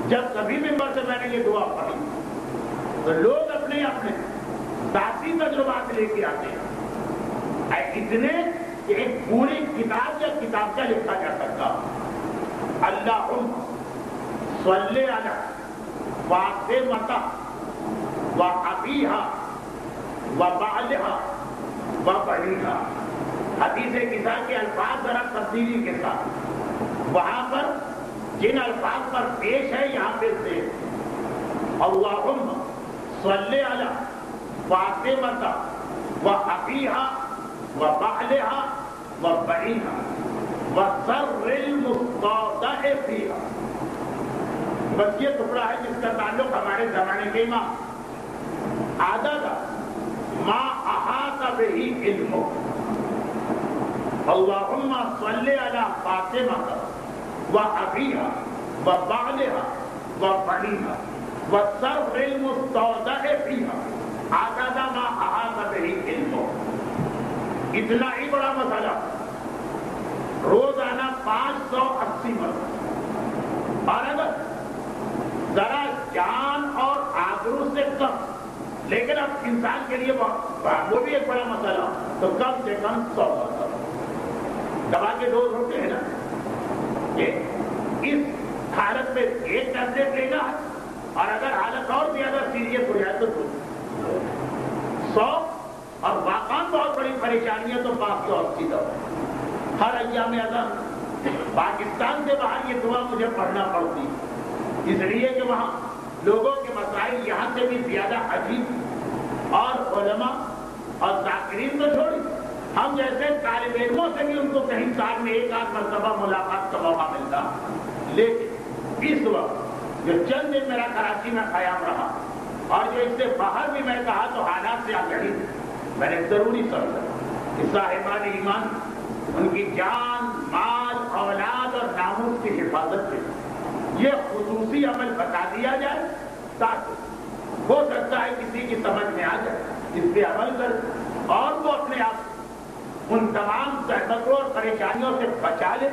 جب کبھی ممبر سے میں نے یہ دعا پڑھی تو لوگ اپنے اپنے ذاتی تجربات لے کے آتے ہیں، اتنے کہ ایک پوری کتاب یا کتابچہ لکھا جا سکتا۔ اللہم صلی علی فاطمہ و ابیہا و بعلہا و بنیہا۔ حدیث کسا کے الفاظ ذرا تبدیلی کے ساتھ، وہاں پر جن الفاظ پر پیش ہے یہاں پہ سے اللہم صلی علی فاطمہ و ابیہا و بعلہا و بنیہا و سر المستودع فیہا۔ بس یہ ٹکڑا ہے جس کا تعلق ہمارے زمانے کے امام عدد ما احاط بہ علم۔ اللہم صلی علی فاطمہ و ابیہا و بعلہا و بنیہا و سر المستودع فیہا عدد ما احاط بہ علم۔ اتنا ہی بڑا مسئلہ روزانہ 580 مرتبہ، اور اگر ذرا جان اور آبرو سے کم، لیکن اب انسان کے لیے وہ بھی ایک بڑا مسئلہ، تو کم سے کم 100 مرتبہ۔ دوا کے ڈوز ہوتے ہیں نا، اس حالت میں ایک ٹیبلٹ لینا ہے، اور اگر حالت اور زیادہ سیریس ہو جائے تو 100، اور واقعاً بہت بڑی پریشانی ہے تو 580 دوا۔ ہر ایام اعظم پاکستان سے باہر یہ دعا مجھے پڑھنا پڑتی، اس لیے کہ وہاں لوگوں کے مسائل یہاں سے بھی زیادہ عجیب، اور علماء اور ذاکرین تو چھوڑی، ہم جیسے طالب علموں سے بھی ان کو کہیں سال میں 1 مرتبہ ملاقات کا موقع ملتا۔ لیکن اس وقت جو چند دن میرا کراچی میں قیام رہا، اور جو اس سے باہر بھی میں کہا تو حالات سے آگہی میں نے ضروری سمجھا کہ صاحبان ایمان ان کی جان، مال، اولاد اور ناموس کی حفاظت سے یہ خصوصی عمل بتا دیا جائے، تاکہ ہو سکتا ہے کسی کی سمجھ میں آ جائے، اس پہ عمل کر اور وہ اپنے آپ ان تمام زحمتوں اور پریشانیوں سے بچا لے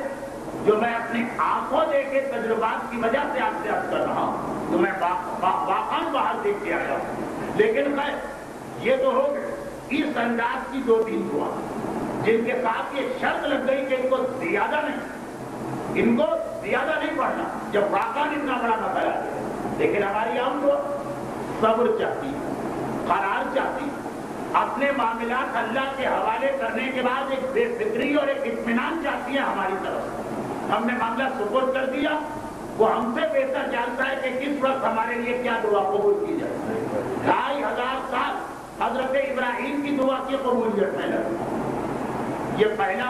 جو میں اپنی آنکھوں دیکھے تجربات کی وجہ سے آپ سے عرض کر رہا ہوں، تو میں واقعاً باہر دیکھ کے آیا ہوں۔ لیکن خیر یہ تو ہو گئے اس انداز کی 2-3 دعا جن کے ساتھ یہ شرط لگ گئی کہ ان کو زیادہ نہیں پڑھنا جب واقعاً اتنا بڑا مسئلہ ہے۔ لیکن ہماری عام دعا صبر چاہتی، قرار چاہتی، اپنے معاملات اللہ کے حوالے کرنے کے بعد ایک بے فکری اور ایک اطمینان چاہتی ہے ہماری طرف۔ ہم نے معاملہ سپرد کر دیا، وہ ہم سے بہتر جانتا ہے کہ کس وقت ہمارے لیے کیا دعا قبول کی جائے۔ 2500 سال حضرت ابراہیم کی دعا کی قبولیت میں لگا، یہ پہلا